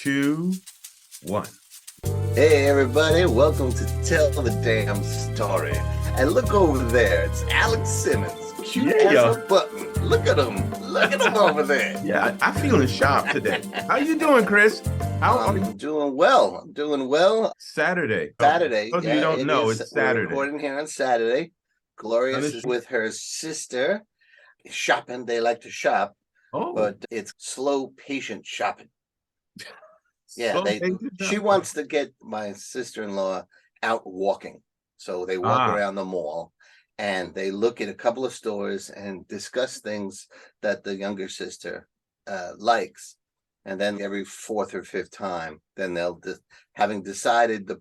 2, 1. Hey everybody, welcome to Tell the Damn Story. And look over there, it's Alex Simmons, cute as a button. Look at him over there. Yeah, I'm feeling sharp today. How you doing, Chris? I'm doing well. Saturday. Saturday. Oh, you don't know, it's Saturday. We're recording here on Saturday. Glorious is with her sister shopping. They like to shop, but it's slow, patient shopping. Yeah, she wants to get my sister-in-law out walking. So they walk around the mall and they look at a couple of stores and discuss things that the younger sister likes. And then every fourth or fifth time, then they'll, having decided the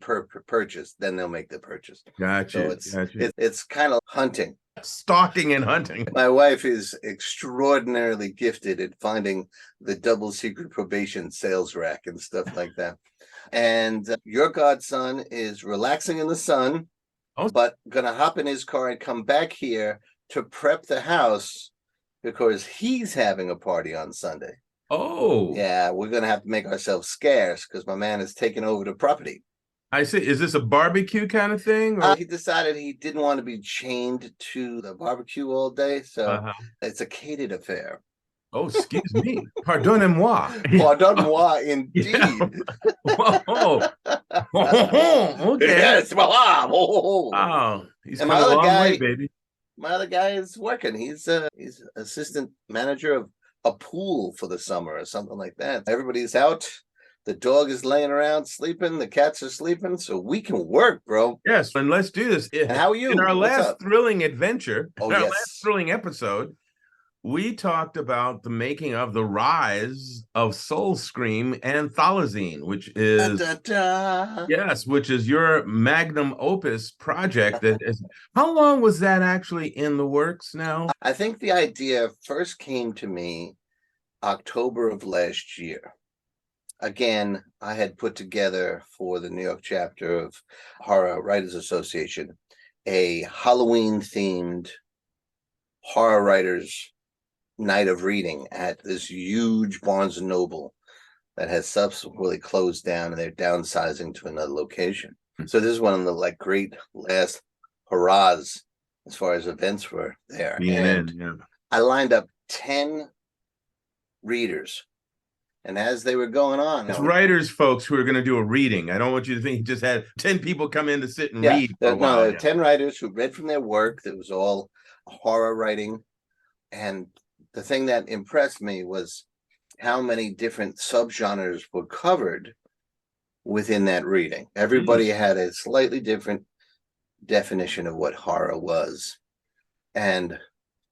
purchase, then they'll make the purchase. Gotcha. So it's kind of hunting. Stalking and hunting. My wife is extraordinarily gifted at finding the double secret probation sales rack and stuff like that. And your godson is relaxing in the sun, but gonna hop in his car and come back here to prep the house because he's having a party on Sunday. Oh. Yeah, we're gonna have to make ourselves scarce because my man is taking over the property. I see. Is this a barbecue kind of thing? He decided he didn't want to be chained to the barbecue all day, so it's a catered affair. Oh, excuse me. Pardonnez-moi. Pardonnez-moi, indeed. Yeah. Oh, okay. Yes. Oh, he's and come a long way, baby. My other guy is working. He's assistant manager of a pool for the summer or something like that. Everybody's out. The dog is laying around sleeping. The cats are sleeping, so we can work, bro. Yes, and let's do this. And how are you? In our last thrilling adventure, last thrilling episode, we talked about the making of the rise of Soul Scream Antholozine, which is which is your magnum opus project. That is, how long was that actually in the works now? I think the idea first came to me October of last year. Again, I had put together for the New York chapter of Horror Writers Association a Halloween-themed horror writers' night of reading at this huge Barnes & Noble that has subsequently closed down, and they're downsizing to another location. So this is one of the great last hurrahs as far as events were there. I lined up 10 readers. And as they were going on, it's writers, folks, who are going to do a reading. I don't want you to think you just had 10 people come in to sit and read. There were 10 writers who read from their work. That was all horror writing. And the thing that impressed me was how many different subgenres were covered within that reading. Everybody had a slightly different definition of what horror was. And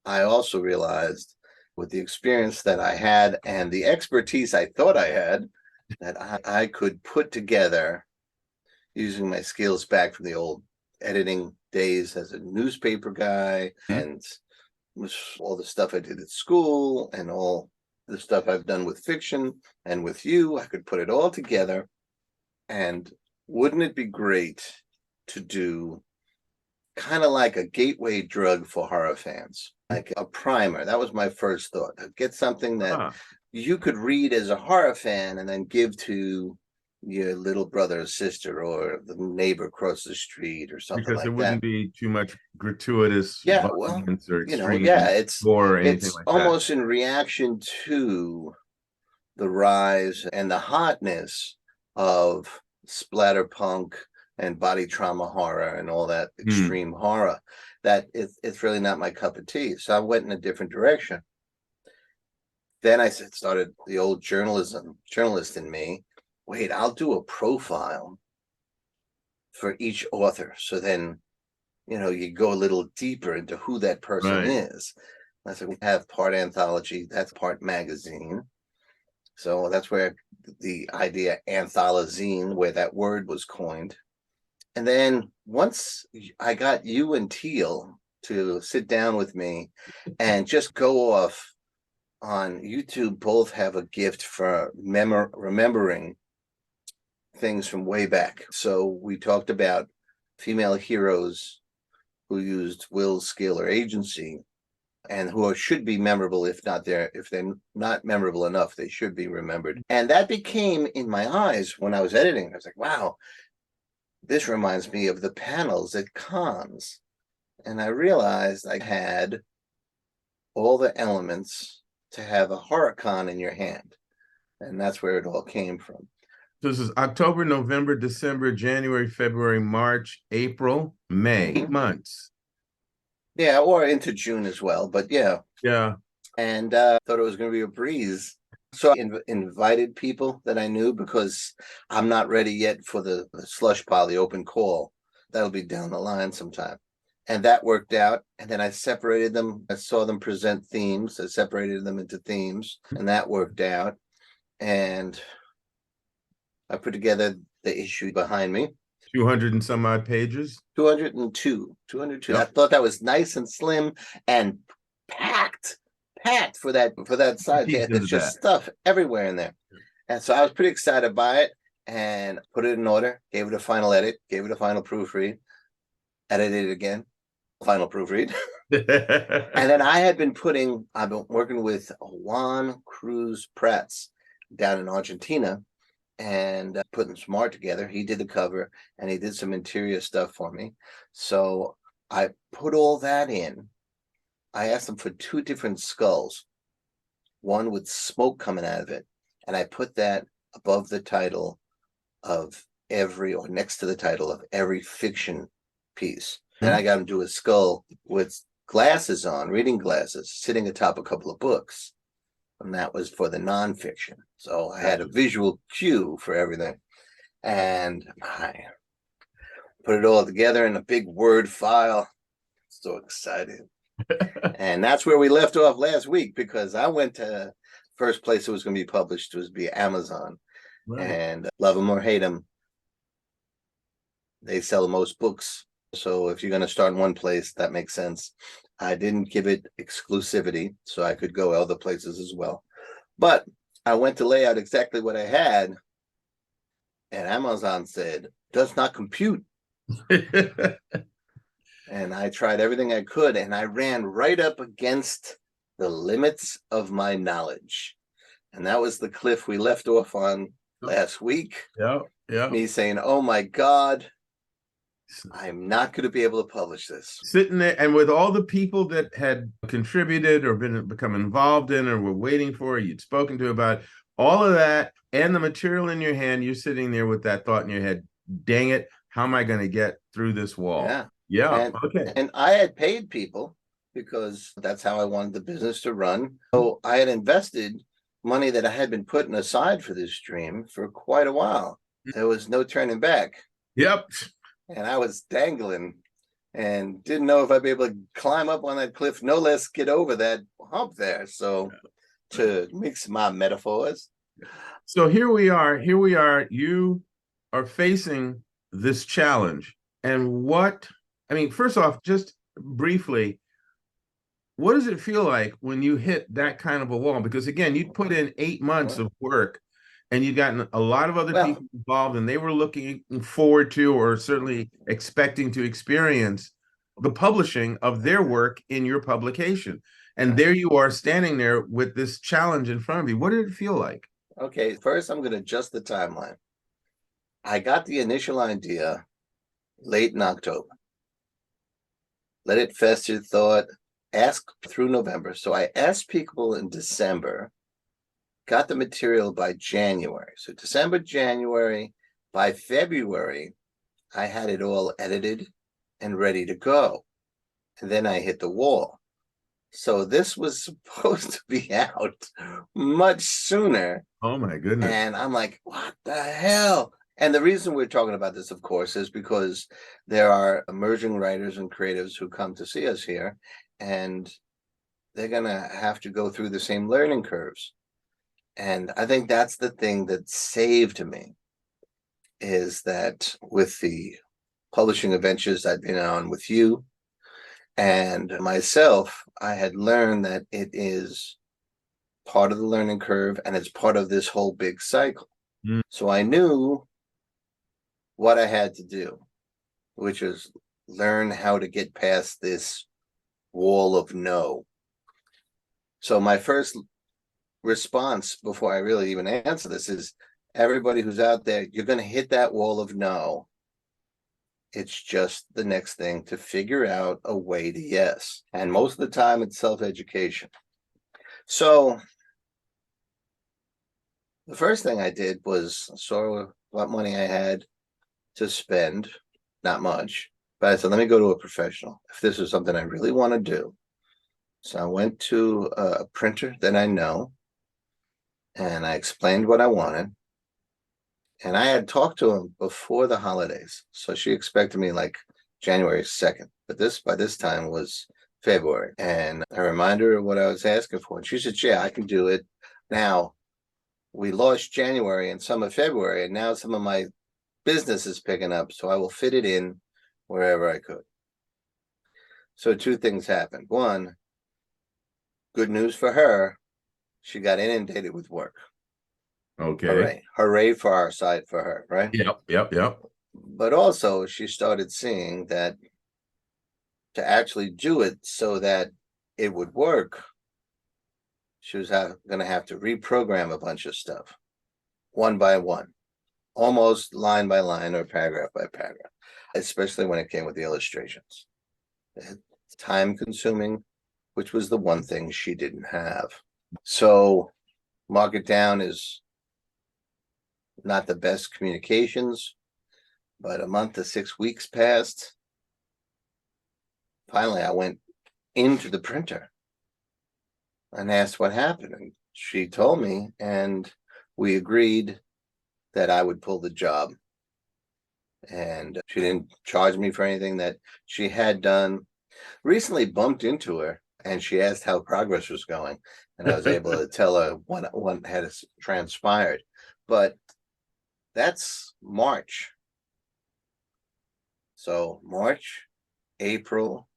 I also realized, with the experience that I had and the expertise I thought I had, that I could put together, using my skills back from the old editing days as a newspaper guy, and all the stuff I did at school and all the stuff I've done with fiction and with you, I could put it all together. And wouldn't it be great to do kind of like a gateway drug for horror fans? Like a primer. That was my first thought. Get something that you could read as a horror fan and then give to your little brother or sister or the neighbor across the street or something like that. Because there wouldn't be too much gratuitous violence or extreme it's almost in reaction to the rise and the hotness of splatterpunk and body trauma horror and all that extreme horror, that it's really not my cup of tea. So I went in a different direction. Then I started the old journalist in me. Wait, I'll do a profile for each author. So then, you go a little deeper into who that person is. I said, we have part anthology, that's part magazine. So that's where the idea Antholozine, where that word was coined. And then once I got you and Teal to sit down with me and just go off on YouTube, both have a gift for remembering things from way back. So we talked about female heroes who used will, skill, or agency and who should be memorable. If they're not memorable enough, they should be remembered. And that became in my eyes when I was editing. I was like, wow, this reminds me of the panels at cons. And I realized I had all the elements to have a horror con in your hand. And that's where it all came from. This is October, November, December, January, February, March, April, May. 8 months. Yeah, or into June as well. But yeah. Yeah. And thought it was going to be a breeze. So I invited people that I knew, because I'm not ready yet for the slush pile, the open call. That'll be down the line sometime. And that worked out. And then I separated them. I saw them present themes. I separated them into themes, and that worked out. And I put together the issue behind me. 200 and some odd pages. 202. Yep. I thought that was nice and slim and packed for that size. Yeah, there's just stuff everywhere in there. And so I was pretty excited by it, and put it in order, gave it a final edit, gave it a final proofread, edited it again, final proofread. And then I've been working with Juan Cruz Prats down in Argentina, and putting some art together. He did the cover, and he did some interior stuff for me. So I put all that in. I asked them for 2 different skulls, one with smoke coming out of it, and I put that above the title of or next to the title of every fiction piece. And I got them to do a skull with glasses on, reading glasses, sitting atop a couple of books. And that was for the nonfiction. So I had a visual cue for everything. And I put it all together in a big Word file. So excited. And that's where we left off last week, because I went to first place it was going to be published was be Amazon. Right. And love them or hate them, they sell the most books. So if you're going to start in one place, that makes sense. I didn't give it exclusivity, so I could go other places as well. But I went to lay out exactly what I had, and Amazon said, does not compute. And I tried everything I could, and I ran right up against the limits of my knowledge. And that was the cliff we left off on last week. Yeah. Me saying, oh my God, I'm not going to be able to publish this. Sitting there, and with all the people that had contributed or become involved in or were waiting for, you'd spoken to about all of that, and the material in your hand, you're sitting there with that thought in your head, dang it, how am I going to get through this wall? Yeah. Okay. And I had paid people, because that's how I wanted the business to run. So I had invested money that I had been putting aside for this dream for quite a while. There was no turning back. Yep. And I was dangling and didn't know if I'd be able to climb up on that cliff, no less get over that hump there. So to mix my metaphors. So here we are. You are facing this challenge. And first off, just briefly, what does it feel like when you hit that kind of a wall? Because again, you'd put in 8 months of work, and you'd gotten a lot of other people involved, and they were looking forward to, or certainly expecting to experience, the publishing of their work in your publication. And there you are standing there with this challenge in front of you. What did it feel like? Okay, first I'm going to adjust the timeline. I got the initial idea late in October. Let it fester, thought, ask through November. So I asked people in December, got the material by January. So December, January, by February, I had it all edited and ready to go. And then I hit the wall. So this was supposed to be out much sooner. Oh my goodness. And I'm like, what the hell? And the reason we're talking about this, of course, is because there are emerging writers and creatives who come to see us here, and they're going to have to go through the same learning curves. And I think that's the thing that saved me, is that with the publishing adventures I've been on with you and myself, I had learned that it is part of the learning curve, and it's part of this whole big cycle. So I knew what I had to do, which is learn how to get past this wall of no. So my first response before I really even answer this is, everybody who's out there, you're going to hit that wall of no. It's just the next thing to figure out a way to yes. And most of the time it's self-education. So the first thing I did was saw what money I had to spend, not much, but I said, let me go to a professional if this is something I really want to do. So I went to a printer that I know, and I explained what I wanted. And I had talked to him before the holidays. So she expected me like January 2nd. But by this time was February. And I reminded her of what I was asking for. And she said, yeah, I can do it. Now, we lost January and some of February, and now some of my business is picking up. So I will fit it in wherever I could. So two things happened. One, good news for her. She got inundated with work. Okay. Hooray for our side for her, right? Yep. But also she started seeing that to actually do it so that it would work, she was going to have to reprogram a bunch of stuff one by one, almost line by line or paragraph by paragraph, especially when it came with the illustrations. It's time consuming, which was the one thing she didn't have. So mark it down is not the best communications, but a month to 6 weeks passed. Finally, I went into the printer and asked what happened. And she told me, and we agreed that I would pull the job. And she didn't charge me for anything that she had done. Recently bumped into her, and she asked how progress was going. And I was able to tell her what had transpired. But that's March. So March, April,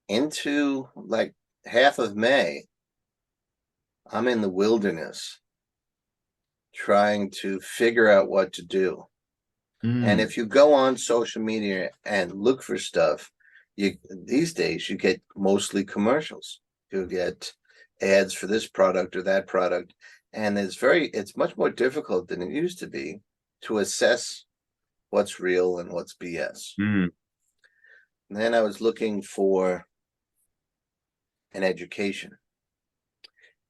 into like half of May, I'm in the wilderness trying to figure out what to do. And if you go on social media and look for stuff, these days you get mostly commercials. You get ads for this product or that product. And it's much more difficult than it used to be to assess what's real and what's BS. And then I was looking for an education.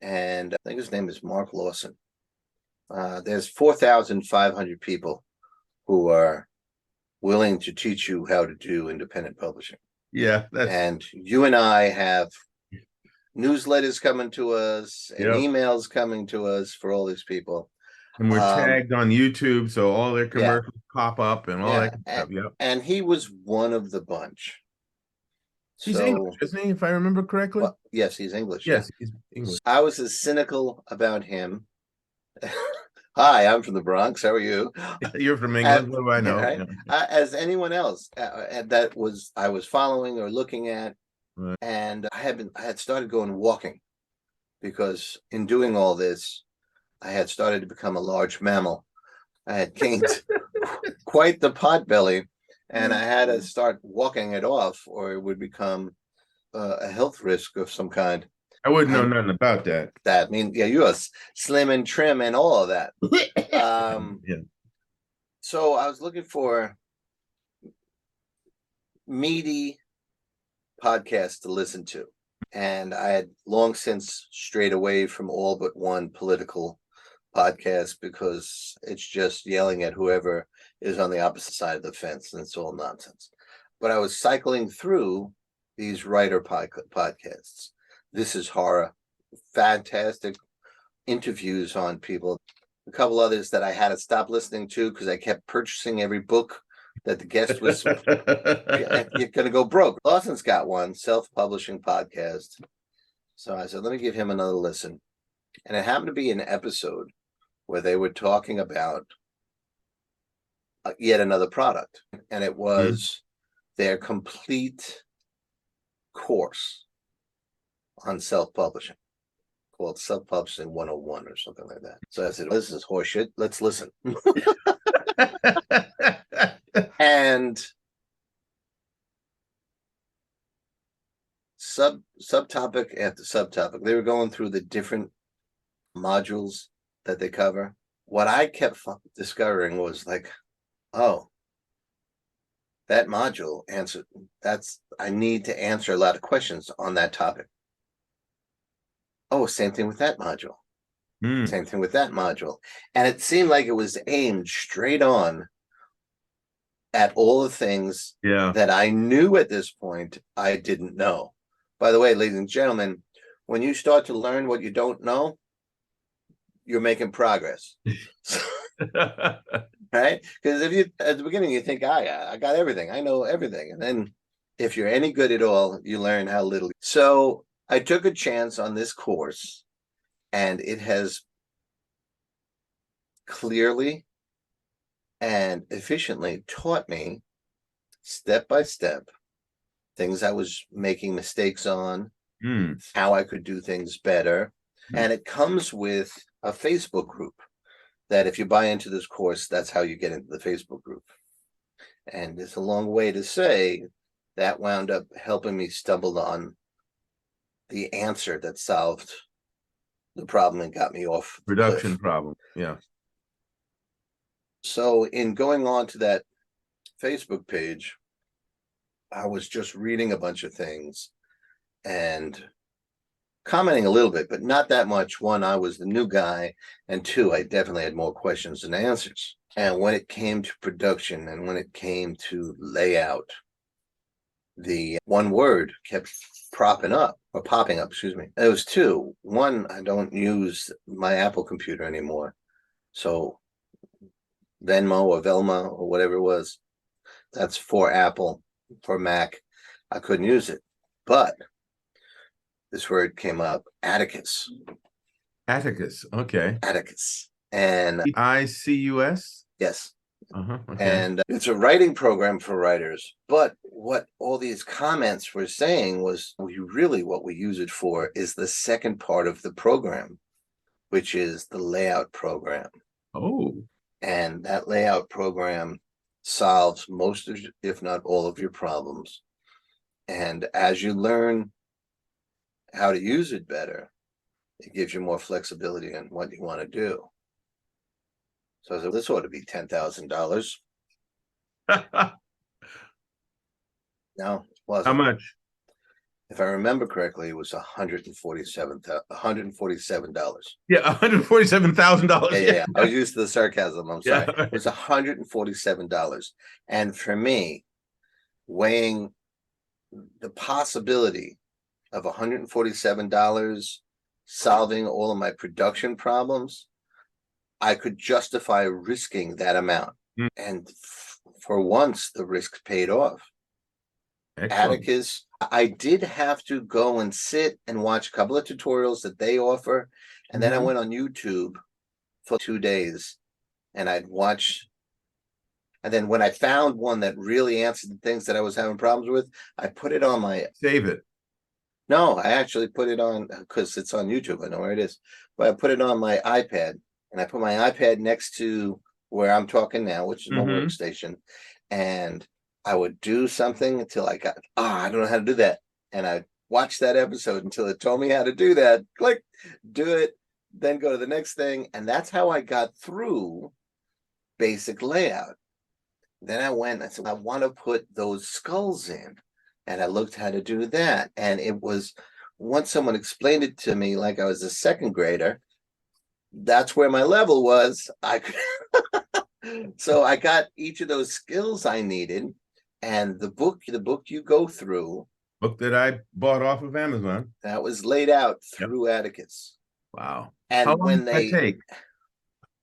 And I think his name is Mark Lawson. There's 4,500 people who are willing to teach you how to do independent publishing. Yeah. And you and I have newsletters coming to us and emails coming to us for all these people. And we're tagged on YouTube, so all their commercials pop up and all that stuff. And he was one of the bunch. He's English, isn't he, if I remember correctly? Well, yes, he's English. Yes, he's English. I was as cynical about him. Hi, I'm from the Bronx. How are you? You're from England. What do I know? Right? As anyone else I was following or looking at. Right. And I had started going walking, because in doing all this, I had started to become a large mammal. I had gained quite the pot belly, and I had to start walking it off, or it would become a health risk of some kind. I wouldn't know nothing about that. I mean, yeah, you are slim and trim and all of that. So I was looking for meaty podcasts to listen to, and I had long since strayed away from all but one political podcast, because it's just yelling at whoever is on the opposite side of the fence, and it's all nonsense. But I was cycling through these writer podcasts. This is Horror, fantastic interviews on people. A couple others that I had to stop listening to because I kept purchasing every book that the guest was. You're going to go broke. Lawson's got one, self-publishing podcast. So I said, let me give him another listen. And it happened to be an episode where they were talking about yet another product. And it was their complete course on self-publishing, called Self-Publishing 101 or something like that. So I said, this is horseshit. Let's listen. And subtopic after subtopic. They were going through the different modules that they cover. What I kept discovering was like, oh, that module answer, I need to answer a lot of questions on that topic. Oh, same thing with that module. Same thing with that module. And it seemed like it was aimed straight on at all the things that I knew at this point I didn't know. By the way, ladies and gentlemen, when you start to learn what you don't know, you're making progress. Right? Because if you at the beginning you think I got everything, I know everything, and then if you're any good at all, you learn how little. So I took a chance on this course, and it has clearly and efficiently taught me step by step things I was making mistakes on, how I could do things better. And it comes with a Facebook group that if you buy into this course, that's how you get into the Facebook group. And it's a long way to say that wound up helping me stumble on the answer that solved the problem and got me off the Production cliff. problem. Yeah. So in going on to that Facebook page, I was just reading a bunch of things and commenting a little bit, but not that much. One, I was the new guy, and two, I definitely had more questions than answers. And when it came to production and when it came to layout, the one word kept popping up, excuse me. It was two. One, I don't use my Apple computer anymore. So Venmo or Velma or whatever it was, that's for Apple. For Mac, I couldn't use it. But this word came up, Atticus. Atticus. Okay. Atticus. And ICUS? Yes. Okay. And it's a writing program for writers. But what all these comments were saying was what we use it for is the second part of the program, which is the layout program. Oh. And that layout program solves most of, if not all of your problems. And as you learn how to use it better, it gives you more flexibility in what you want to do. So I said, this ought to be $10,000. No, it wasn't. How much? If I remember correctly, it was $147. Yeah, $147,000. Yeah. I was used to the sarcasm. I'm sorry. Yeah. It was $147. And for me, weighing the possibility of $147 solving all of my production problems, I could justify risking that amount. And for once, the risk paid off. Excellent. Atticus, I did have to go and sit and watch a couple of tutorials that they offer. And then I went on YouTube for 2 days and I'd watch. And then when I found one that really answered the things that I was having problems with, I put it on my... Save it. No, I actually put it on, because it's on YouTube. I know where it is. But I put it on my iPad. And I put my iPad next to where I'm talking now, which is my workstation. And I would do something until I got, I don't know how to do that. And I watched that episode until it told me how to do that. Click, do it, then go to the next thing. And that's how I got through basic layout. Then I went and said, I want to put those skulls in. And I looked how to do that. And it was, once someone explained it to me like I was a second grader, that's where my level was. So I got each of those skills I needed. And the book you go through. Book that I bought off of Amazon. That was laid out through Atticus. Wow. And how long did that take?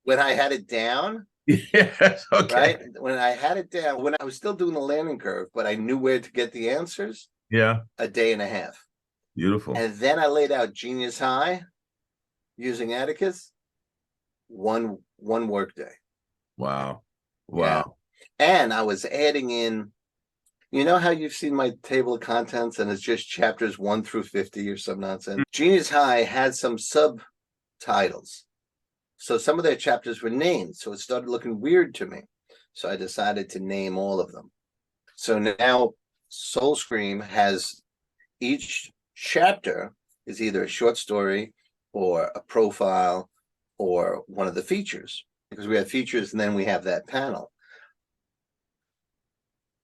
When I had it down. Yes. Okay. Right. When I had it down, when I was still doing the learning curve, but I knew where to get the answers. Yeah. A day and a half. Beautiful. And then I laid out Genius High using Atticus. One work day. Wow. Yeah. And I was adding in, you know how you've seen my table of contents and it's just chapters 1 through 50 or some nonsense? Genius High had some subtitles. So some of their chapters were named. So it started looking weird to me. So I decided to name all of them. So now Soul Scream has each chapter is either a short story or a profile or one of the features, because we have features and then we have that panel.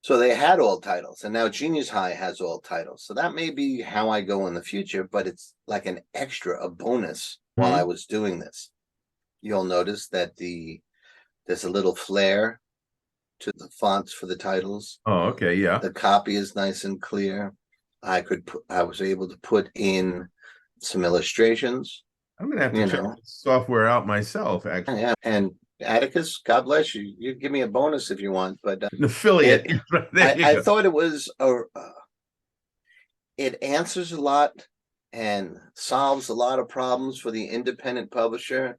So they had all titles, and now Genius High has all titles. So that may be how I go in the future, but it's like an extra, a bonus while I was doing this. You'll notice that there's a little flair to the fonts for the titles. Oh, okay, yeah. The copy is nice and clear. I was able to put in some illustrations. I'm gonna have to check this software out myself, actually. Yeah, and Atticus, God bless you. You give me a bonus if you want, but an affiliate. I thought it was it answers a lot and solves a lot of problems for the independent publisher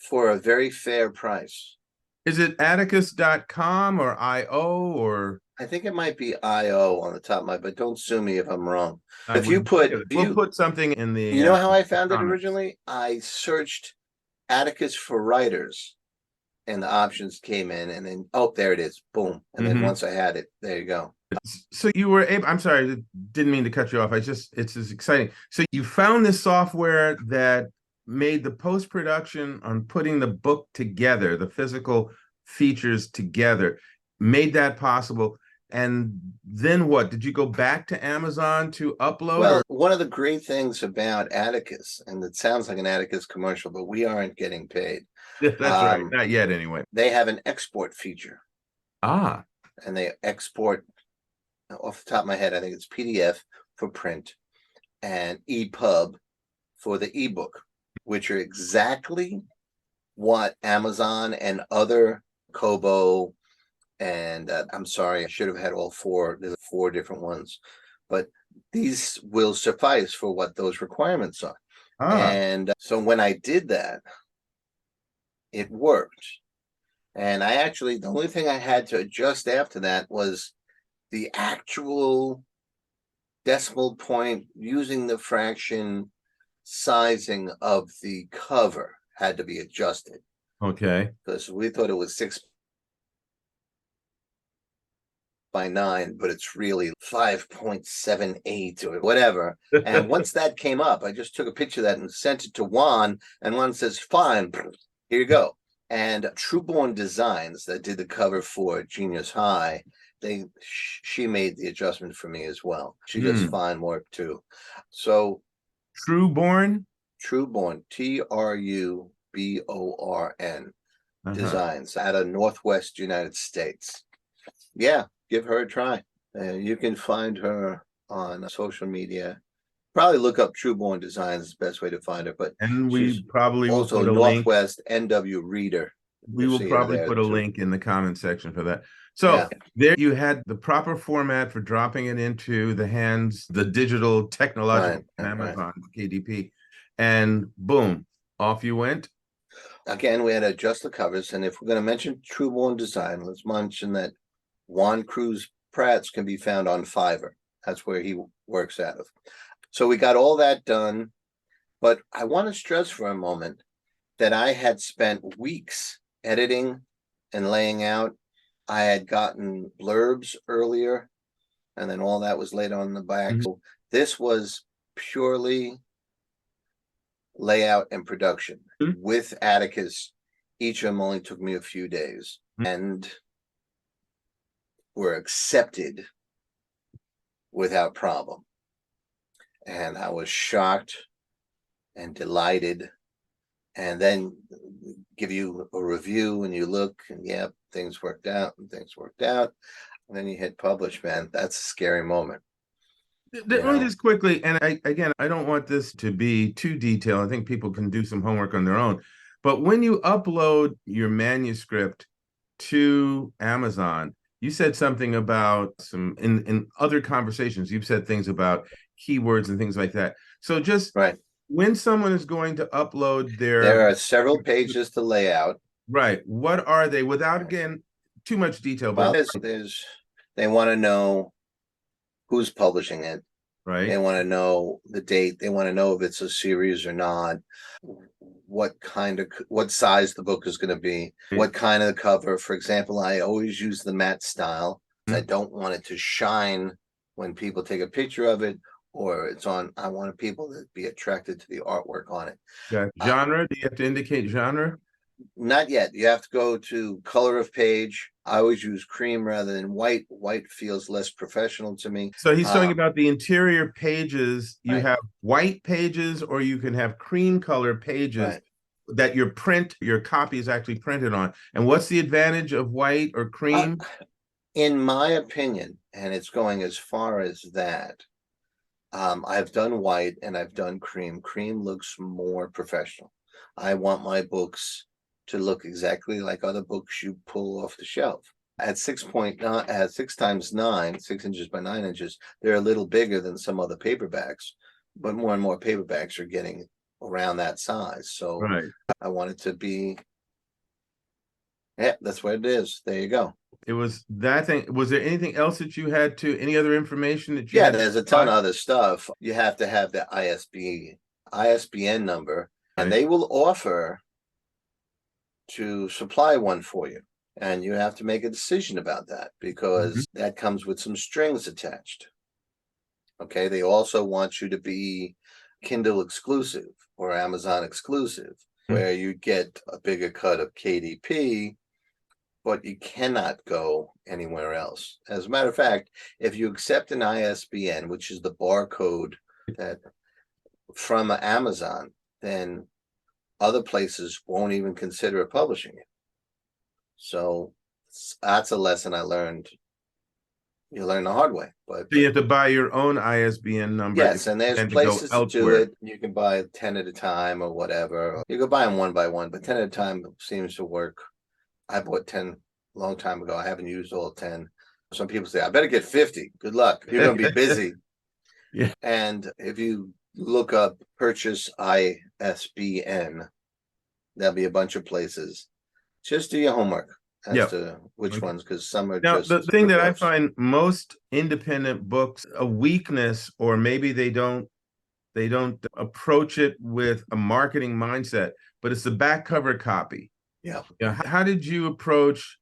for a very fair price. Is it Atticus.com or IO or? I think it might be IO on the top of my, but don't sue me if I'm wrong. We'll put something in the. You know how I found it originally? I searched Atticus for writers, and the options came in, and then there it is, boom. And then once I had it, there you go. So you were able. I'm sorry, didn't mean to cut you off. It's just exciting. So you found this software that made the post-production on putting the book together, the physical features together, made that possible. And then what? Did you go back to Amazon to upload? Well, one of the great things about Atticus, and it sounds like an Atticus commercial, but we aren't getting paid. That's right. Not yet, anyway. They have an export feature. And they export, off the top of my head, I think it's PDF for print and EPUB for the ebook, which are exactly what Amazon and other Kobo, and I'm sorry, I should have had all four. There's 4 different ones, but these will suffice for what those requirements are. And so when I did that, it worked. And the only thing I had to adjust after that was the actual decimal point, using the fraction sizing of the cover had to be adjusted. Okay. Because we thought it was 6:9, but it's really 5.78 or whatever. And once that came up, I just took a picture of that and sent it to Juan, and Juan says, fine, here you go. And Trueborn Designs, that did the cover for Genius High, she made the adjustment for me as well. She does fine work too. So Trueborn, Trueborn, TRUBORN Designs out of Northwest United States. Yeah, give her a try. You can find her on social media. Probably look up Trueborn Designs is the best way to find her. But we probably will also put a Northwest link. NW Reader. We will probably put a link in the comment section for that. So there you had the proper format for dropping it into the hands, the digital technological Amazon KDP, and boom, off you went. Again, we had to adjust the covers, and if we're going to mention Trueborn Design, let's mention that Juan Cruz Prats can be found on Fiverr. That's where he works out of. So we got all that done, but I want to stress for a moment that I had spent weeks editing and laying out. I had gotten blurbs earlier, and then all that was laid on the back. So this was purely layout and production with Atticus. Each of them only took me a few days and were accepted without problem. And I was shocked and delighted. And then give you a review and you look and things worked out and things worked out. And then you hit publish, man. That's a scary moment. Let me just quickly, and I don't want this to be too detailed. I think people can do some homework on their own. But when you upload your manuscript to Amazon, you said something about in other conversations, you've said things about keywords and things like that. So just when someone is going to upload there are several pages to lay out. Right. What are they, without, again, too much detail? Well, they want to know who's publishing it. Right. They want to know the date. They want to know if it's a series or not. What size the book is going to be. What kind of the cover. For example, I always use the matte style. I don't want it to shine when people take a picture of it, or it's on, I wanted people to be attracted to the artwork on it. Yeah. Genre, do you have to indicate genre? Not yet. You have to go to color of page. I always use cream rather than white. White feels less professional to me. So he's talking about the interior pages. You Right. have white pages, or you can have cream color pages Right. that your copy is actually printed on. And what's the advantage of white or cream? In my opinion, and it's going as far as that, I've done white and I've done cream. Cream looks more professional. I want my books to look exactly like other books you pull off the shelf. At 6.9, at 6x9, 6 inches by 9 inches, they're a little bigger than some other paperbacks, but more and more paperbacks are getting around that size. So Right. I want it to be, yeah, that's what it is. There you go. It was that thing. Was there anything else that you had to, any other information that you had? There's a ton of other stuff. You have to have the ISBN number, and they will offer to supply one for you. And you have to make a decision about that, because that comes with some strings attached. Okay, they also want you to be Kindle exclusive or Amazon exclusive, where you get a bigger cut of KDP, but you cannot go anywhere else. As a matter of fact, if you accept an ISBN, which is the barcode that from Amazon, then other places won't even consider publishing it. So that's a lesson I learned. You learn the hard way. But so you have to buy your own ISBN number. Yes, and there's places to do it. You can buy 10 at a time or whatever. You can buy them one by one, but 10 at a time seems to work. I bought 10 a long time ago. I haven't used all 10. Some people say, I better get 50. Good luck. You're going to be busy. Yeah. And if you look up purchase ISBN, there'll be a bunch of places. Just do your homework as to which ones, because some are now, just the thing that I find most independent books a weakness, or maybe they don't approach it with a marketing mindset, but it's the back cover copy. Yeah. How did you approach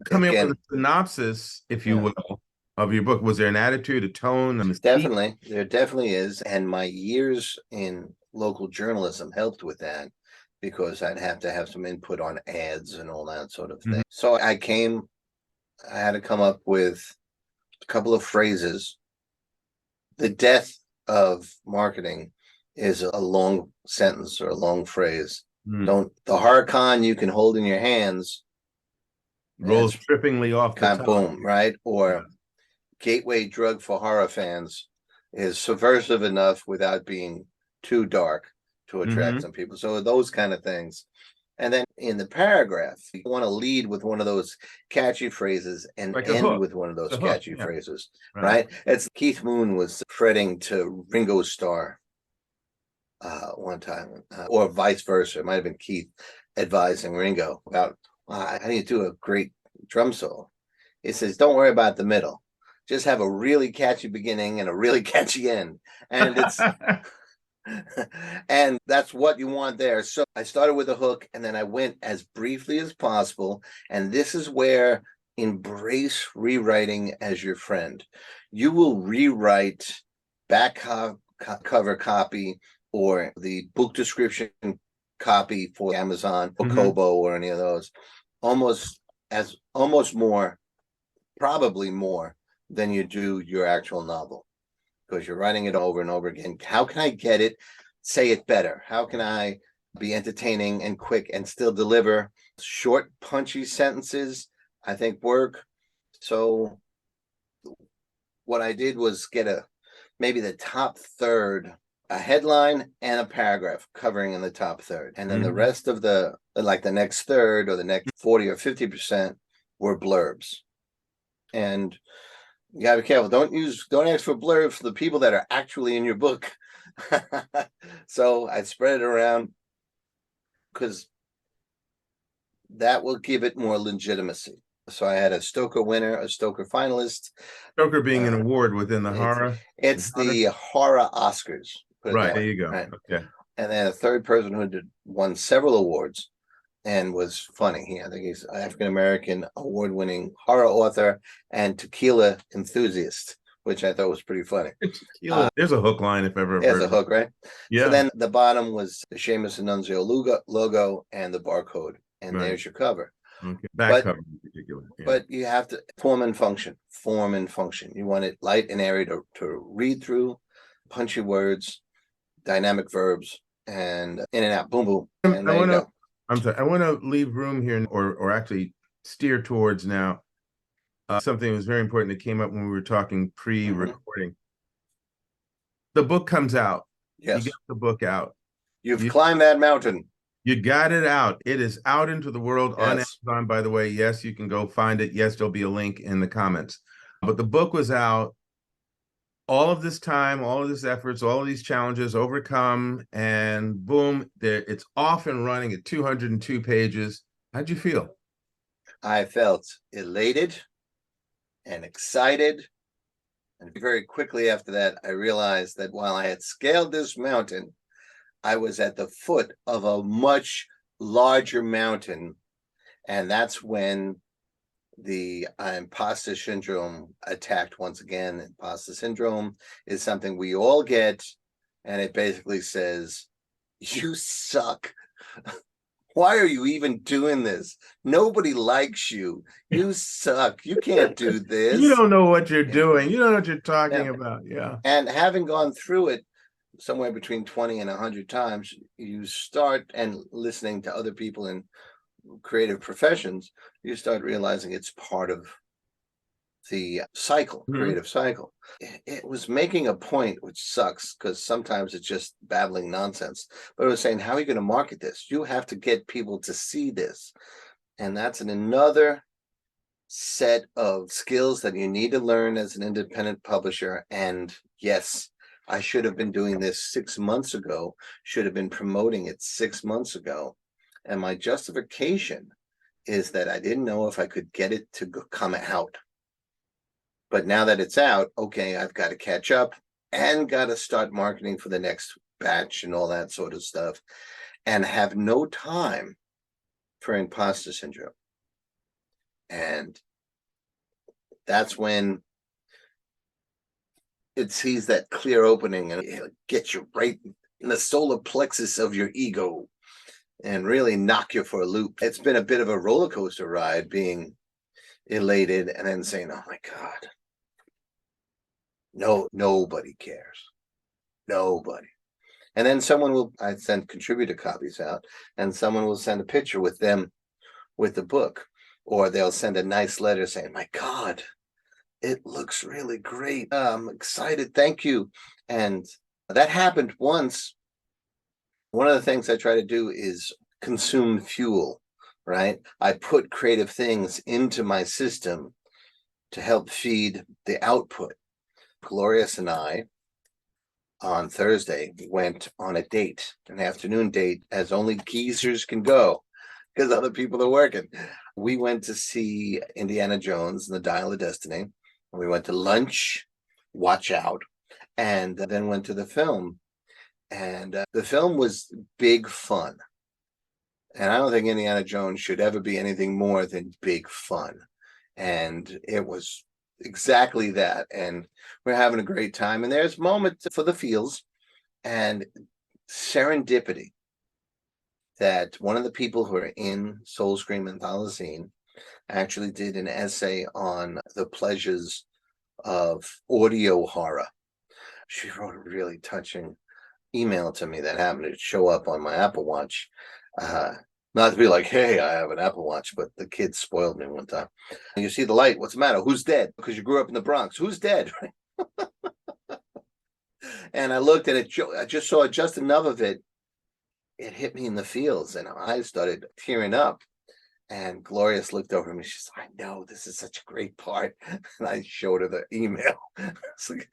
coming up with a synopsis, if you will, of your book? Was there an attitude, a tone, a mystique? Definitely, there definitely is. And my years in local journalism helped with that, because I'd have to have some input on ads and all that sort of thing. So I had to come up with a couple of phrases. The death of marketing is a long sentence or a long phrase. The horror con you can hold in your hands rolls trippingly off the top. Boom, right? Or gateway drug for horror fans is subversive enough without being too dark to attract some people. So those kind of things. And then in the paragraph, you want to lead with one of those catchy phrases and like end with one of those catchy phrases, right? It's Keith Moon was fretting to Ringo Starr one time, or vice versa. It might have been Keith advising Ringo about, how do you do a great drum solo? He says, don't worry about the middle. Just have a really catchy beginning and a really catchy end. And it's and that's what you want there. So I started with a hook, and then I went as briefly as possible. And this is where embrace rewriting as your friend. You will rewrite back cover copy or the book description copy for Amazon or Kobo or any of those almost more, probably more than you do your actual novel, because you're writing it over and over again. How can I get it, say it better? How can I be entertaining and quick and still deliver? Short, punchy sentences, I think, work. So what I did was get maybe the top third, a headline and a paragraph covering in the top third. And then the rest of the next third or the next 40 or 50% were blurbs. And you gotta be careful. Don't ask for blurbs for the people that are actually in your book. So I spread it around, because that will give it more legitimacy. So I had a Stoker winner, a Stoker finalist. Stoker being an award within the horror. It's the horror Oscars. Right, there you go. Right. Okay. And then a third person who won several awards and was funny. I think he's an African-American award-winning horror author and tequila enthusiast, which I thought was pretty funny. There's a hook line if ever There's heard a hook, right? Yeah. So then the bottom was the Seamus and Nunzio logo and the barcode, and Right. there's your cover. Okay. Back cover in particular. Yeah. But you have to form and function. You want it light and airy to read through, punchy words, dynamic verbs, and in and out, boom, boom. And there you go. I'm sorry. I want to leave room here, or actually steer towards now something that was very important that came up when we were talking pre-recording. The book comes out. Yes. You get the book out. You've climbed that mountain. You got it out. It is out into the world on Amazon, by the way. Yes, you can go find it. Yes, there'll be a link in the comments. But the book was out. All of this time, all of this efforts, all of these challenges overcome, and boom, it's off and running at 202 pages. How'd you feel? I felt elated and excited. And very quickly after that, I realized that while I had scaled this mountain, I was at the foot of a much larger mountain. And that's when the imposter syndrome attacked once again. Imposter syndrome is something we all get, and it basically says, you suck. Why are you even doing this? Nobody likes you. You suck. You can't do this. You don't know what you're doing. You don't know what you're talking about. Yeah. And having gone through it somewhere between 20 and 100 times, you start, and listening to other people in creative professions, you start realizing it's part of the cycle, creative cycle. It was making a point, which sucks because sometimes it's just babbling nonsense, but it was saying, how are you going to market this? You have to get people to see this. And that's another set of skills that you need to learn as an independent publisher. And yes, I should have been doing this 6 months ago, should have been promoting it 6 months ago. And my justification is that I didn't know if I could get it to come out. But now that it's out, okay, I've got to catch up and got to start marketing for the next batch and all that sort of stuff, and have no time for imposter syndrome. And that's when it sees that clear opening and it gets you right in the solar plexus of your ego and really knock you for a loop. It's been a bit of a roller coaster ride, being elated and then saying, oh my God, no, nobody cares. Nobody. And then I send contributor copies out, and someone will send a picture with them with the book, or they'll send a nice letter saying, my God, it looks really great. I'm excited. Thank you. And that happened once. One of the things I try to do is consume fuel, right? I put creative things into my system to help feed the output. Glorious and I, on Thursday, went on a date, an afternoon date, as only geezers can go because other people are working. We went to see Indiana Jones and the Dial of Destiny. We went to lunch, watch out, and then went to the film. And the film was big fun. And I don't think Indiana Jones should ever be anything more than big fun. And it was exactly that. And we're having a great time. And there's moments for the feels and serendipity that one of the people who are in Soul Scream Antholozine actually did an essay on the pleasures of audio horror. She wrote a really touching email to me that happened to show up on my Apple Watch. Not to be like, hey, I have an Apple Watch, but the kids spoiled me one time. You see the light, what's the matter? Who's dead? Because you grew up in the Bronx. Who's dead? And I looked at it, I just saw just enough of it. It hit me in the feels, and I started tearing up. And Glorious looked over at me. She's like, I know, this is such a great part. And I showed her the email. It's like,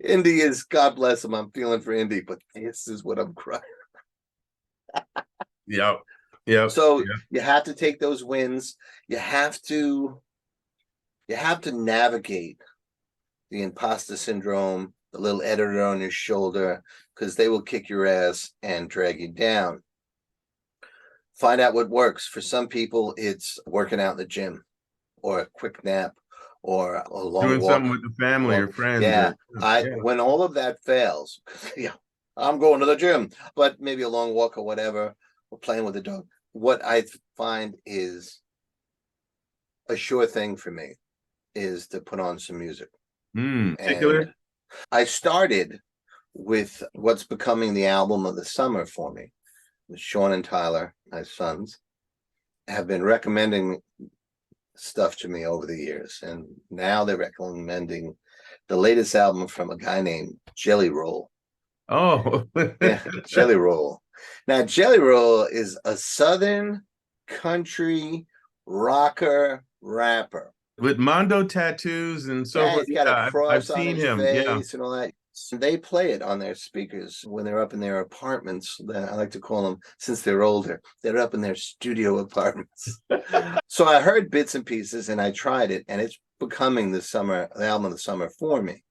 Indy is, God bless him, I'm feeling for Indy, but this is what I'm crying. Yep. Yeah. So you have to take those wins. You have to navigate the imposter syndrome, the little editor on your shoulder, because they will kick your ass and drag you down. Find out what works. For some people, it's working out in the gym, or a quick nap, or a long Doing walk. something with the family or friends. Yeah, Yeah. when all of that fails, yeah, I'm going to the gym, but maybe a long walk or whatever, or playing with the dog. What I find is a sure thing for me is to put on some music. Particular? And I started with what's becoming the album of the summer for me. Sean and Tyler, my sons, have been recommending stuff to me over the years, and now they're recommending the latest album from a guy named Jelly Roll. Oh, Yeah, Jelly Roll. Now, Jelly Roll is a Southern country rocker rapper with Mondo tattoos and so forth. He's got a I've cross on seen his him. Yeah. face and all that. So they play it on their speakers when they're up in their apartments. I like to call them, since they're older, they're up in their studio apartments. So I heard bits and pieces and I tried it, and it's becoming the album of the summer for me.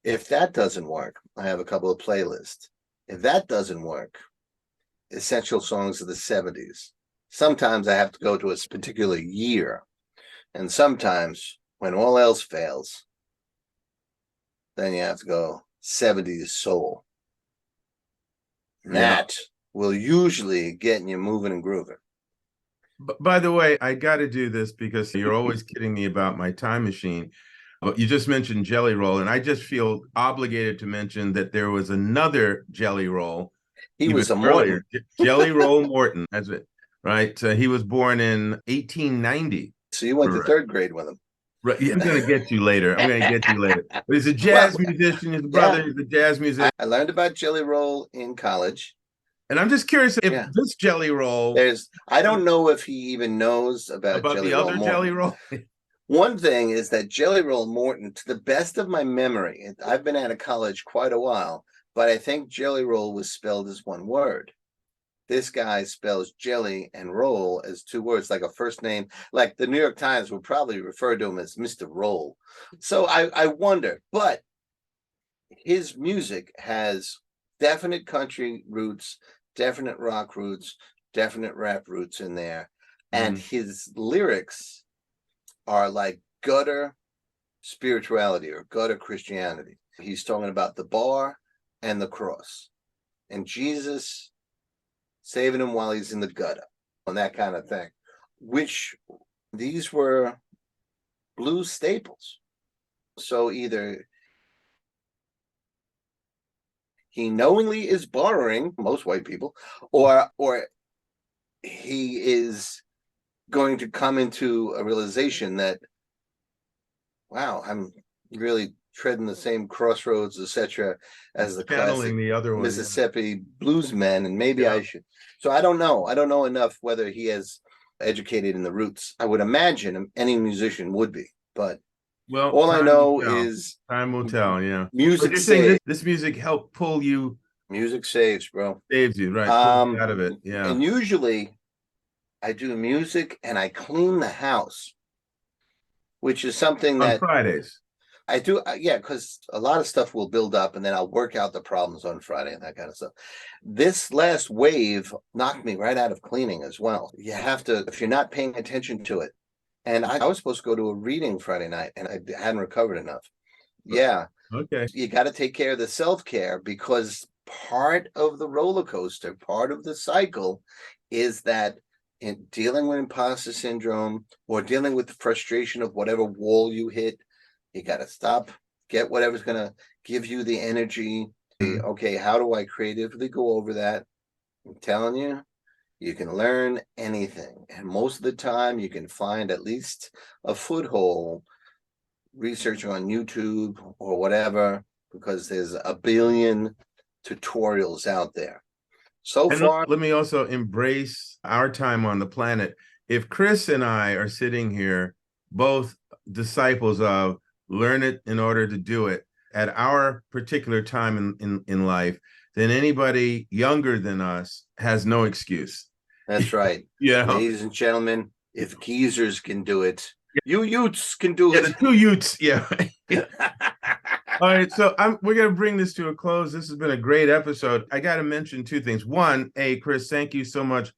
If that doesn't work, I have a couple of playlists. If that doesn't work, essential songs of the 70s. Sometimes I have to go to a particular year. And sometimes, when all else fails, then you have to go 70s soul. That will usually get you moving and grooving. By the way, I got to do this because you're always kidding me about my time machine. But you just mentioned Jelly Roll, and I just feel obligated to mention that there was another Jelly Roll. He was a Morton. Jelly Roll Morton. That's it, right? He was born in 1890. So you went to third grade with him. Right. Yeah, I'm going to get you later. But he's a jazz musician. His brother is a jazz musician. I learned about Jelly Roll in college. And I'm just curious if this Jelly Roll... I don't know if he even knows about Jelly the Roll other Morton. Jelly Roll. One thing is that Jelly Roll Morton, to the best of my memory, I've been out of college quite a while, but I think Jelly Roll was spelled as one word. This guy spells jelly and roll as two words, like a first name. Like the New York Times would probably refer to him as Mr. Roll. So I wonder, but his music has definite country roots, definite rock roots, definite rap roots in there. And his lyrics are like gutter spirituality or gutter Christianity. He's talking about the bar and the cross and Jesus saving him while he's in the gutter and that kind of thing, which these were blues staples. So either he knowingly is borrowing, most white people, or he is going to come into a realization that, wow, I'm really treading the same crossroads, etc., as the classic Mississippi bluesmen, and maybe I should. So I don't know. I don't know enough whether he has educated in the roots. I would imagine any musician would be, but all I know is time will tell. Yeah, music saves. This music helped pull you. Music saves, bro. Saves you, right? Pulls you out of it. Yeah. And usually, I do music and I clean the house, which is something that on Fridays. I do, because a lot of stuff will build up and then I'll work out the problems on Friday and that kind of stuff. This last wave knocked me right out of cleaning as well. You have to, if you're not paying attention to it. And I was supposed to go to a reading Friday night and I hadn't recovered enough. Yeah. Okay. You got to take care of the self-care, because part of the roller coaster, part of the cycle is that in dealing with imposter syndrome or dealing with the frustration of whatever wall you hit, you got to stop, get whatever's going to give you the energy. Okay, how do I creatively go over that? I'm telling you, you can learn anything. And most of the time, you can find at least a foothold, research on YouTube or whatever, because there's a billion tutorials out there. So far, let me also embrace our time on the planet. If Chris and I are sitting here, both disciples of learn it in order to do it at our particular time in life, then anybody younger than us has no excuse. That's right. Yeah. Ladies and gentlemen, if geezers can do it, you Utes can do it. The two Utes. Yeah. All right, so we're going to bring this to a close. This has been a great episode. I got to mention two things. One, Chris, thank you so much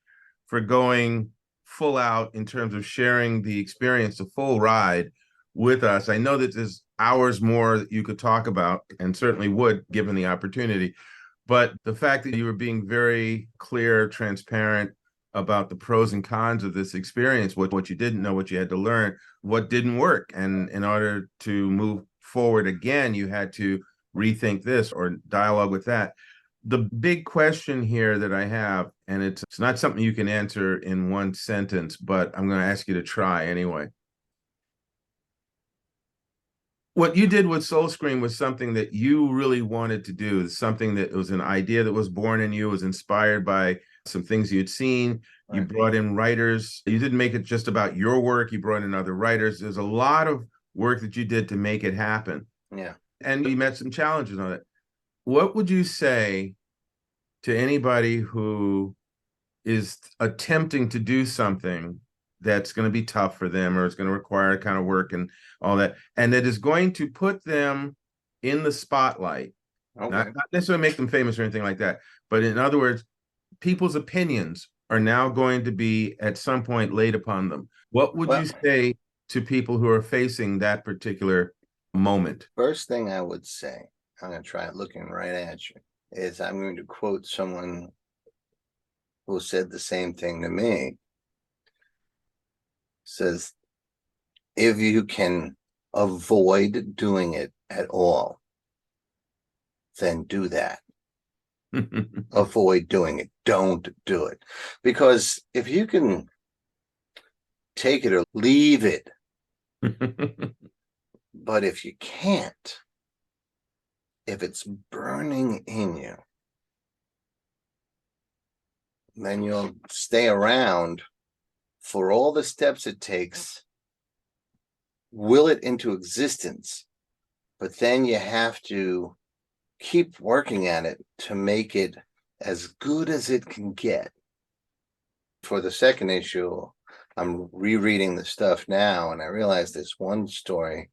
for going full out in terms of sharing the experience, the full ride with us. I know that there's hours more that you could talk about, and certainly would, given the opportunity. But the fact that you were being very clear, transparent about the pros and cons of this experience, what you didn't know, what you had to learn, what didn't work. And in order to move forward again, you had to rethink this or dialogue with that. The big question here that I have, and it's not something you can answer in one sentence, but I'm going to ask you to try anyway. What you did with Soul Scream was something that you really wanted to do, something that was an idea that was born in you, was inspired by some things you'd seen. You brought in writers. You didn't make it just about your work. You brought in other writers. There's a lot of work that you did to make it happen. Yeah. And you met some challenges on it. What would you say to anybody who is attempting to do something that's going to be tough for them, or it's going to require kind of work and all that, and that is going to put them in the spotlight? Okay. Not necessarily make them famous or anything like that, but in other words, people's opinions are now going to be at some point laid upon them. What would you say to people who are facing that particular moment? First thing I would say, I'm going to try looking right at you, is I'm going to quote someone who said the same thing to me. Says, if you can avoid doing it at all, then do that. Avoid doing it. Don't do it. Because if you can take it or leave it, but if you can't, if it's burning in you, then you'll stay around for all the steps it takes, will it into existence, but then you have to keep working at it to make it as good as it can get. For the second issue, I'm rereading the stuff now, and I realize there's one story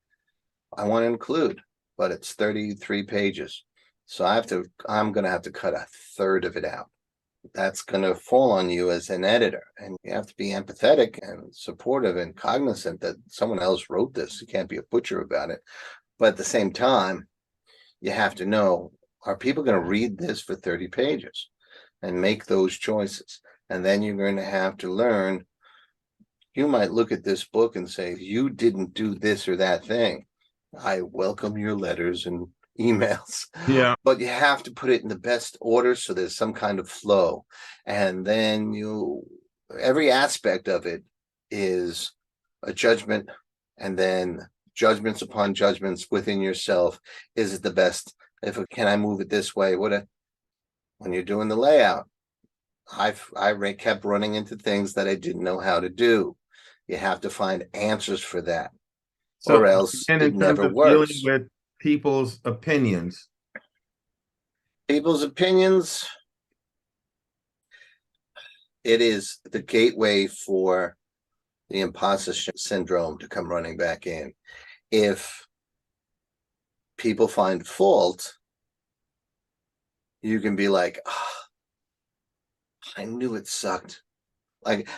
I want to include, but it's 33 pages. So I'm going to have to cut a third of it out. That's going to fall on you as an editor, and you have to be empathetic and supportive and cognizant that someone else wrote this. You can't be a butcher about it. But at the same time, you have to know, are people going to read this for 30 pages and make those choices? And then you're going to have to learn. You might look at this book and say, you didn't do this or that thing. I welcome your letters and emails. Yeah. But you have to put it in the best order so there's some kind of flow. And then every aspect of it is a judgment, and then judgments upon judgments within yourself. Is it the best? Can I move it this way? When you're doing the layout, I kept running into things that I didn't know how to do. You have to find answers for that, So, or else and it in terms never of works. dealing with people's opinions. People's opinions, it is the gateway for the imposter syndrome to come running back in. If people find fault, you can be like, oh, I knew it sucked. Like,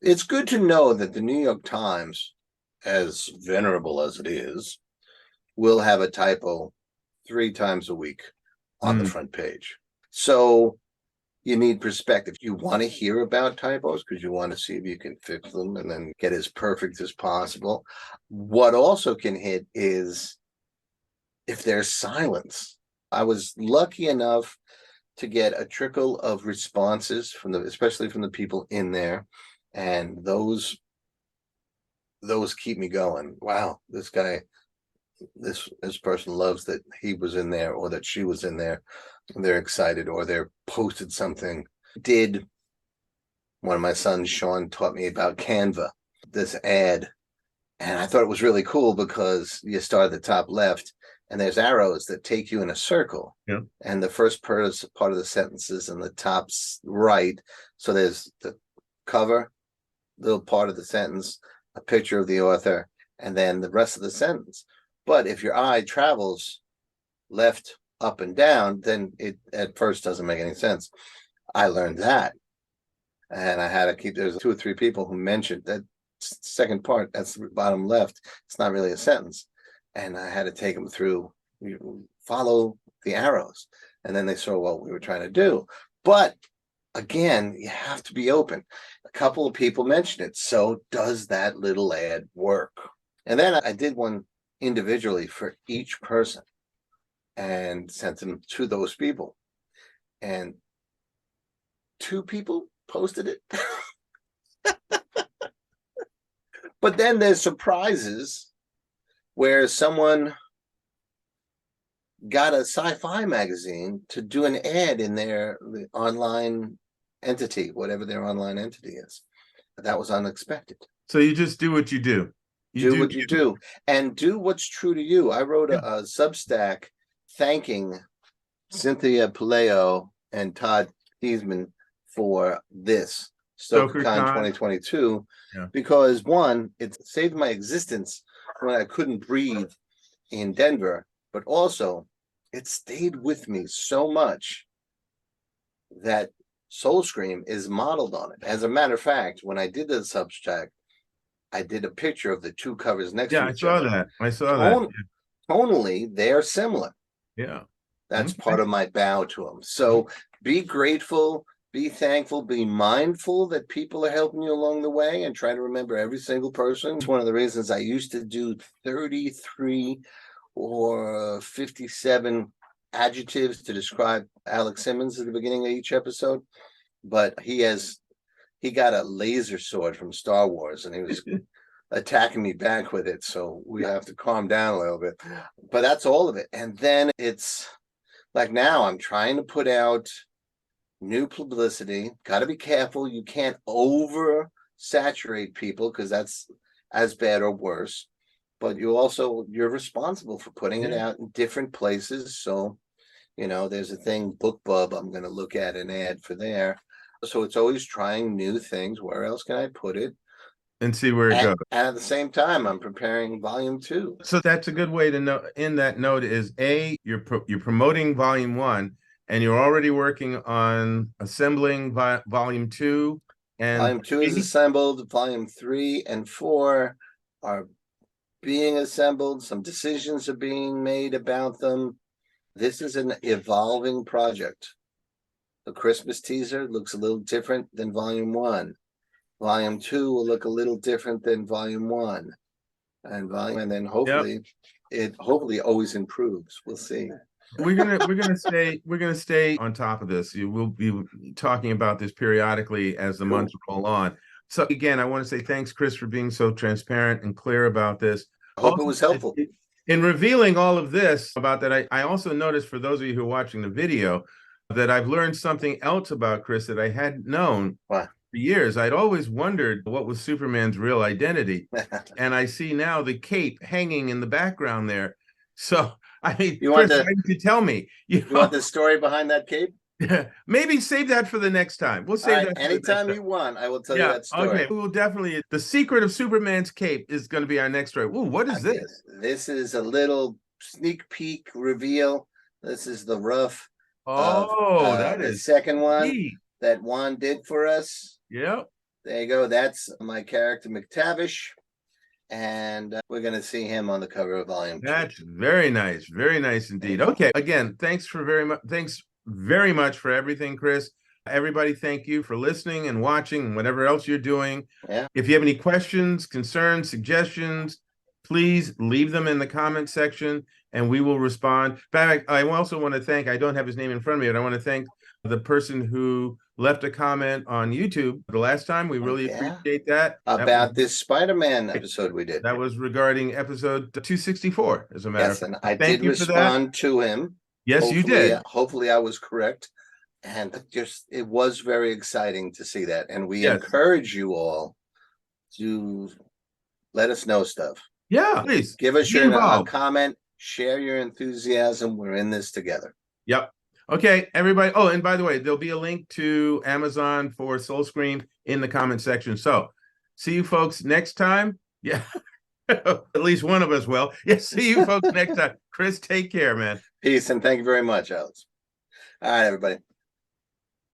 it's good to know that the New York Times, as venerable as it is, will have a typo 3 times a week on the front page. So you need perspective. You want to hear about typos because you want to see if you can fix them and then get as perfect as possible. What also can hit is if there's silence. I was lucky enough to get a trickle of responses especially from the people in there, and those keep me going. Wow, this guy, this person loves that he was in there or that she was in there. They're excited, or they're posted something. One of my sons, Sean, taught me about Canva, this ad, and I thought it was really cool because you start at the top left and there's arrows that take you in a circle. Yeah. And the first part of the sentence is in the top right. So there's the cover, little part of the sentence, a picture of the author, and then the rest of the sentence. But if your eye travels left, up, and down, then it at first doesn't make any sense. I learned that. And I had to keep, there's 2 or 3 people who mentioned that second part, that's the bottom left. It's not really a sentence. And I had to take them through, follow the arrows. And then they saw what we were trying to do. But again, you have to be open. A couple of people mentioned it. So does that little ad work? And then I did one individually for each person and sent them to those people. And 2 people posted it. But then there's surprises where someone got a sci-fi magazine to do an ad in their online entity, whatever their online entity is. That was unexpected. So you just do what you do. Do what you do, and do what's true to you. I wrote a Substack thanking Cynthia Paleo and Todd Heisman for this StokerCon 2022, because one, it saved my existence when I couldn't breathe in Denver, but also it stayed with me so much that Soul Scream is modeled on it. As a matter of fact, when I did the Substack, I did a picture of the 2 covers next to each other. I saw that. Tonally, they're similar. Yeah. That's part of my bow to them. So be grateful, be thankful, be mindful that people are helping you along the way, and try to remember every single person. It's one of the reasons I used to do 33 or 57 adjectives to describe Alex Simmons at the beginning of each episode. But he got a laser sword from Star Wars, and he was attacking me back with it. So we have to calm down a little bit. But that's all of it. And then it's like now I'm trying to put out new publicity. Got to be careful. You can't oversaturate people, because that's as bad or worse. But you're responsible for putting it out in different places. So, there's a thing, BookBub, I'm going to look at an ad for there. So it's always trying new things. Where else can I put it? And see where it goes. And at the same time, I'm preparing volume 2. So that's a good way to know. In that note is you're promoting volume 1, and you're already working on assembling volume 2. And volume 2 is assembled. Volume 3 and 4 are being assembled. Some decisions are being made about them. This is an evolving project. The Christmas teaser looks a little different than volume 1. Volume 2 will look a little different than volume 1. And then hopefully it always improves. We'll see. We're gonna stay on top of this. You will be talking about this periodically as the months roll on. So again, I want to say thanks, Chris, for being so transparent and clear about this. I hope it was helpful. In revealing all of this about that, I also noticed, for those of you who are watching the video, that I've learned something else about Chris that I hadn't known for years. I'd always wondered what was Superman's real identity. And I see now the cape hanging in the background there. So, I mean, Chris, why didn't you tell me? You want the story behind that cape? Maybe save that for the next time. We'll save that anytime you want. I will tell you that story. Okay, we will definitely. The secret of Superman's cape is going to be our next story. Ooh, what is this? This is a little sneak peek reveal. This is the rough. That is the second one that Juan did for us. Yep. There you go. That's my character McTavish, and we're going to see him on the cover of volume 2. That's very nice indeed. Okay, again, thanks very much for everything, Chris. Everybody, thank you for listening and watching and whatever else you're doing. If you have any questions, concerns, suggestions, please leave them in the comment section and we will respond. But I also want to thank, I don't have his name in front of me, but I want to thank the person who left a comment on YouTube the last time. We really appreciate that. About this Spider-Man episode we did. That was regarding episode 264, as a matter of fact. And I did respond to him. Yes, you did. Hopefully I was correct. And it was very exciting to see that. And we encourage you all to let us know stuff. Yeah, please. Give us your comment, share your enthusiasm. We're in this together. Yep. Okay, everybody. Oh, and by the way, there'll be a link to Amazon for Soul Scream in the comment section. So see you folks next time. Yeah. At least one of us will. Yeah, see you folks next time. Chris, take care, man. Peace, and thank you very much, Alex. All right, everybody.